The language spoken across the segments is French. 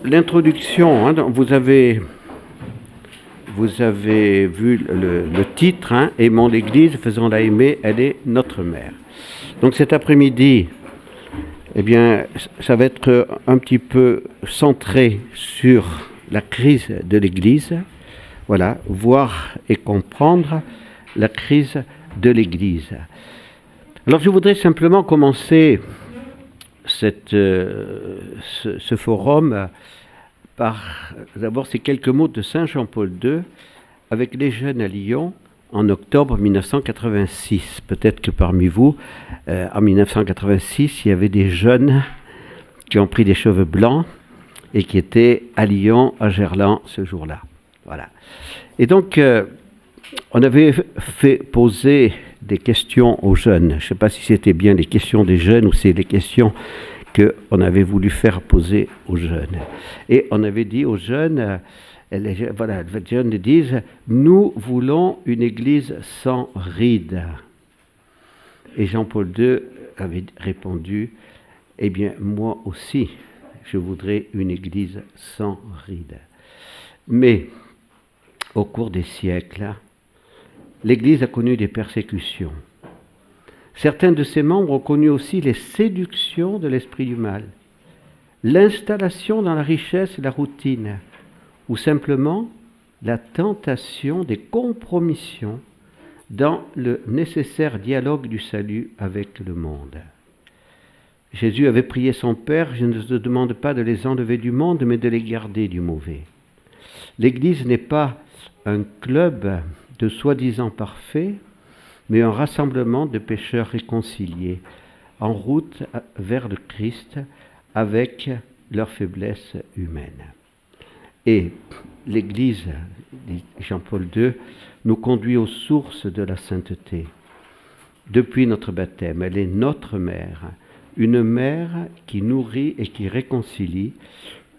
l'introduction, hein, vous avez vu le titre, hein, Aimons l'Église, faisons-la aimer, elle est notre mère. Donc cet après-midi, eh bien, ça va être un petit peu centré sur la crise de l'Église. Voilà, voir et comprendre la crise de l'Église. Alors je voudrais simplement commencer ce forum par d'abord ces quelques mots de Saint Jean-Paul II avec les jeunes à Lyon en octobre 1986. Peut-être que parmi vous, en 1986, il y avait des jeunes qui ont pris des cheveux blancs et qui étaient à Lyon, à Gerland, ce jour-là. Voilà. Et donc, on avait fait poser des questions aux jeunes. Je ne sais pas si c'était bien les questions des jeunes ou c'est les questions qu'on avait voulu faire poser aux jeunes. Et on avait dit aux jeunes, les jeunes disent, nous voulons une église sans rides. Et Jean-Paul II avait répondu, eh bien, moi aussi, je voudrais une église sans rides. Mais, au cours des siècles, l'Église a connu des persécutions. Certains de ses membres ont connu aussi les séductions de l'esprit du mal, l'installation dans la richesse et la routine, ou simplement la tentation des compromissions dans le nécessaire dialogue du salut avec le monde. Jésus avait prié son Père, je ne te demande pas de les enlever du monde, mais de les garder du mauvais. L'Église n'est pas un club de soi-disant parfaits, mais un rassemblement de pécheurs réconciliés, en route vers le Christ avec leur faiblesse humaine. Et l'Église, dit Jean-Paul II, nous conduit aux sources de la sainteté. Depuis notre baptême, elle est notre mère, une mère qui nourrit et qui réconcilie.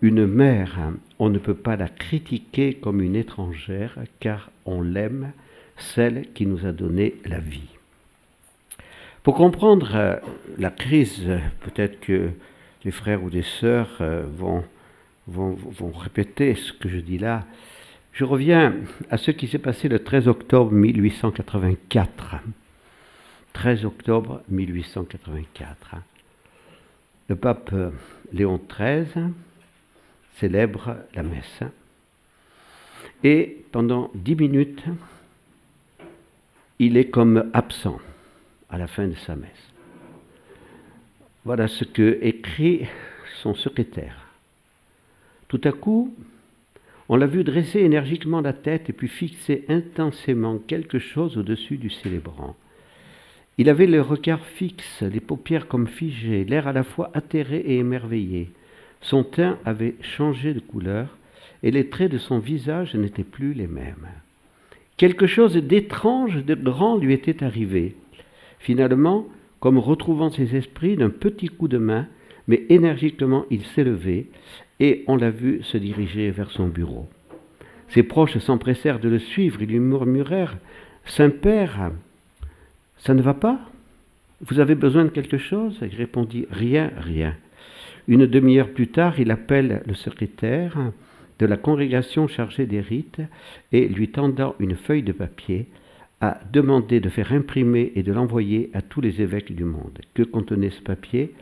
Une mère, on ne peut pas la critiquer comme une étrangère, car on l'aime, celle qui nous a donné la vie. Pour comprendre la crise, peut-être que les frères ou les sœurs vont répéter ce que je dis là. Je reviens à ce qui s'est passé le 13 octobre 1884. 13 octobre 1884. Le pape Léon XIII célèbre la messe. Et pendant 10 minutes, il est comme absent à la fin de sa messe. Voilà ce que écrit son secrétaire. Tout à coup, on l'a vu dresser énergiquement la tête et puis fixer intensément quelque chose au-dessus du célébrant. Il avait le regard fixe, les paupières comme figées, l'air à la fois atterré et émerveillé. Son teint avait changé de couleur et les traits de son visage n'étaient plus les mêmes. Quelque chose d'étrange, de grand lui était arrivé. Finalement, comme retrouvant ses esprits d'un petit coup de main, mais énergiquement il s'est levé et on l'a vu se diriger vers son bureau. Ses proches s'empressèrent de le suivre, ils lui murmurèrent « Saint-Père, ça ne va pas? Vous avez besoin de quelque chose ?» Il répondit « Rien, rien. » Une demi-heure plus tard, il appelle le secrétaire de la congrégation chargée des rites et, lui tendant une feuille de papier, a demandé de faire imprimer et de l'envoyer à tous les évêques du monde. Que contenait ce papier?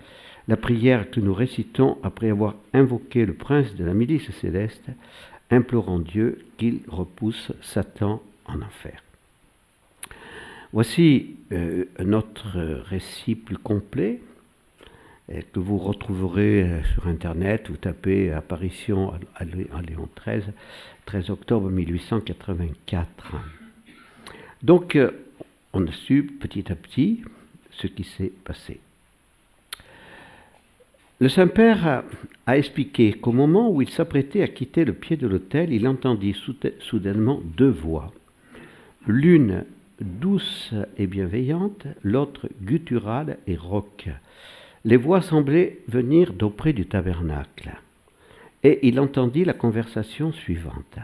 La prière que nous récitons après avoir invoqué le prince de la milice céleste, implorant Dieu qu'il repousse Satan en enfer. Voici notre récit plus complet que vous retrouverez sur Internet. Vous tapez apparition à Léon XIII, 13 octobre 1884. Donc, on a su petit à petit ce qui s'est passé. Le Saint-Père a expliqué qu'au moment où il s'apprêtait à quitter le pied de l'autel, il entendit soudainement deux voix. L'une douce et bienveillante, l'autre gutturale et rauque. Les voix semblaient venir d'auprès du tabernacle. Et il entendit la conversation suivante.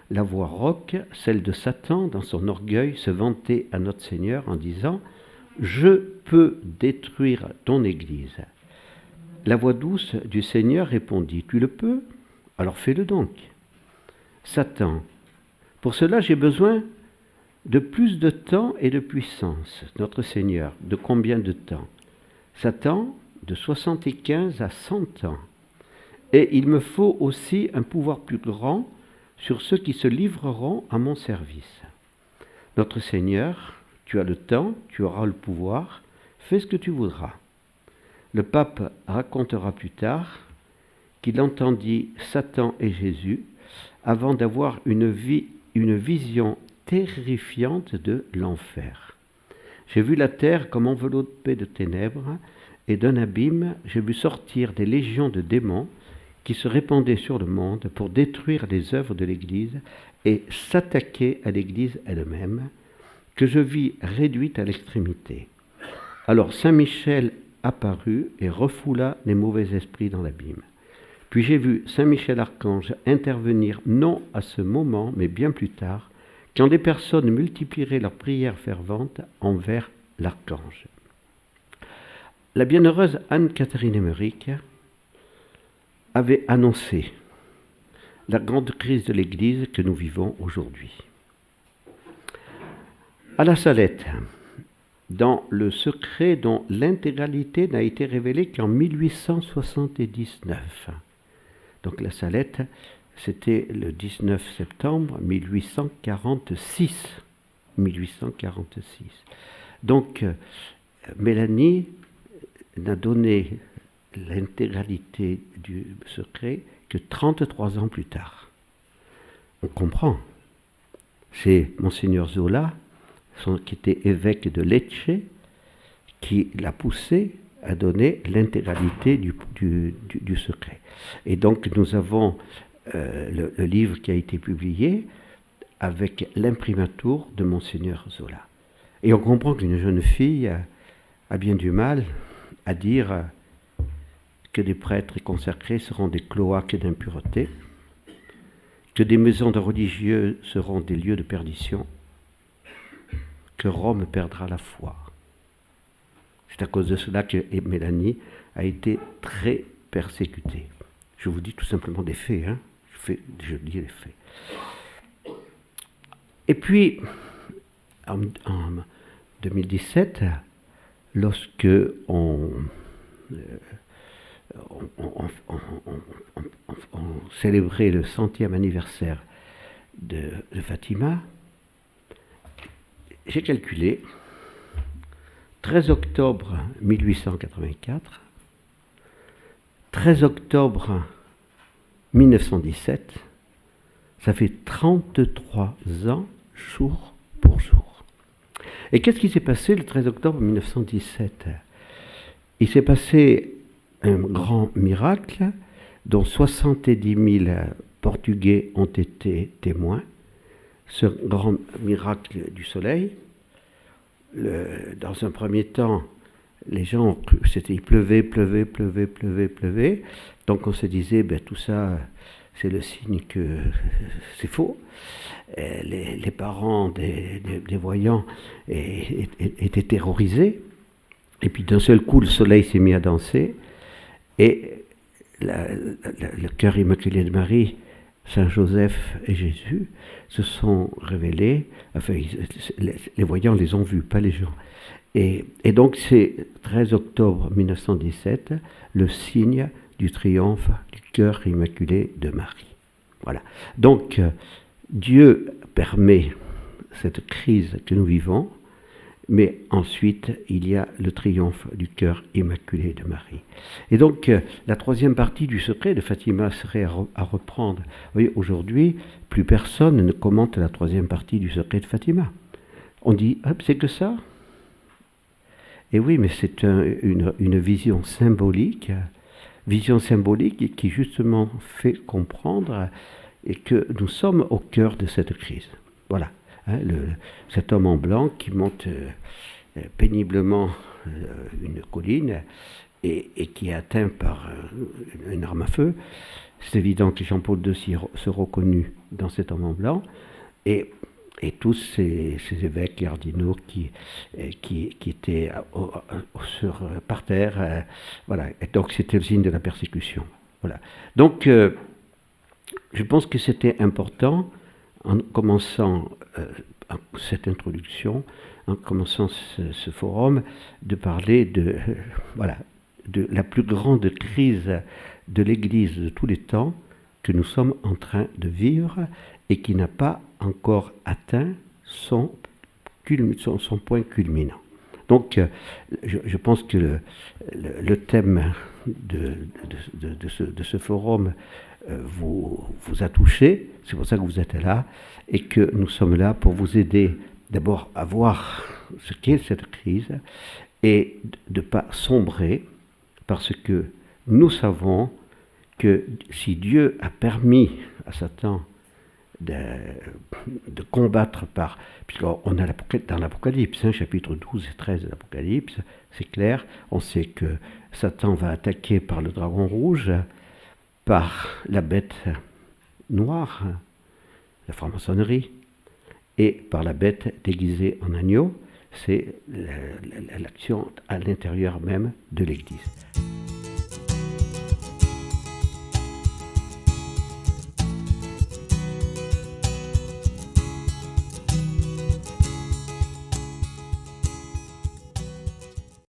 La voix rauque, celle de Satan, dans son orgueil, se vantait à notre Seigneur en disant « Je peux détruire ton Église. La voix douce du Seigneur répondit, « Tu le peux? Alors fais-le donc. » Satan, pour cela j'ai besoin de plus de temps et de puissance. Notre Seigneur, de combien de temps? Satan, de 75 à 100 ans. Et il me faut aussi un pouvoir plus grand sur ceux qui se livreront à mon service. Notre Seigneur, tu as le temps, tu auras le pouvoir, fais ce que tu voudras. Le pape racontera plus tard qu'il entendit Satan et Jésus avant d'avoir une vision terrifiante de l'enfer. J'ai vu la terre comme enveloppée de ténèbres, et d'un abîme, j'ai vu sortir des légions de démons qui se répandaient sur le monde pour détruire les œuvres de l'Église et s'attaquer à l'Église elle-même, que je vis réduite à l'extrémité. Alors Saint Michel apparut et refoula les mauvais esprits dans l'abîme. Puis j'ai vu Saint Michel Archange intervenir non à ce moment, mais bien plus tard, quand des personnes multiplieraient leurs prières ferventes envers l'Archange. La bienheureuse Anne-Catherine Emmerich avait annoncé la grande crise de l'Église que nous vivons aujourd'hui. À la Salette, dans le secret dont l'intégralité n'a été révélée qu'en 1879. Donc la Salette, c'était le 19 septembre 1846. 1846. Donc Mélanie n'a donné l'intégralité du secret que 33 ans plus tard. On comprend. C'est Monseigneur Zola, qui était évêque de Lecce, qui l'a poussé à donner l'intégralité du secret. Et donc nous avons le livre qui a été publié avec l'imprimatur de Monseigneur Zola. Et on comprend qu'une jeune fille a bien du mal à dire que des prêtres consacrés seront des cloaques d'impureté, que des maisons de religieux seront des lieux de perdition, que Rome perdra la foi. C'est à cause de cela que Mélanie a été très persécutée. Je vous dis tout simplement des faits, hein. Je dis les faits. Et puis, en 2017, lorsque on célébrait le 100e anniversaire de Fatima, j'ai calculé 13 octobre 1884, 13 octobre 1917, ça fait 33 ans jour pour jour. Et qu'est-ce qui s'est passé le 13 octobre 1917 ? Il s'est passé un grand miracle dont 70 000 Portugais ont été témoins. Ce grand miracle du soleil, dans un premier temps, les gens, il pleuvait. Donc on se disait, tout ça, c'est le signe que c'est faux. Les parents des voyants étaient terrorisés. Et puis d'un seul coup, le soleil s'est mis à danser. Et le cœur immaculé de Marie, Saint Joseph et Jésus se sont révélés. Enfin, les voyants les ont vus, pas les gens. Et donc c'est 13 octobre 1917, le signe du triomphe du cœur immaculé de Marie. Voilà. Donc Dieu permet cette crise que nous vivons, mais ensuite il y a le triomphe du cœur immaculé de Marie. Et donc la troisième partie du secret de Fatima serait à reprendre. Vous voyez, aujourd'hui, plus personne ne commente la troisième partie du secret de Fatima. On dit, c'est que ça ? Et oui, mais c'est une vision symbolique qui justement fait comprendre et que nous sommes au cœur de cette crise. Voilà, hein, cet homme en blanc qui monte péniblement une colline et qui est atteint par une arme à feu. C'est évident que Jean-Paul II se reconnut dans cet homme en blanc. Et et tous ces évêques cardinaux qui étaient par terre, voilà. Et donc c'était le signe de la persécution. Voilà. Donc je pense que c'était important, en commençant cette introduction, en commençant ce forum, de parler voilà, de la plus grande crise de l'Église de tous les temps que nous sommes en train de vivre et qui n'a pas encore atteint son point culminant. Donc, je pense que le thème de ce forum vous a touché, c'est pour ça que vous êtes là, et que nous sommes là pour vous aider d'abord à voir ce qu'est cette crise et de ne pas sombrer, parce que nous savons que si Dieu a permis à Satan de combattre puisqu'on a dans l'Apocalypse, chapitre 12 et 13 de l'Apocalypse, c'est clair, on sait que Satan va attaquer par le dragon rouge, par la bête noire, la franc-maçonnerie, et par la bête déguisée en agneau, c'est l'action à l'intérieur même de l'Église.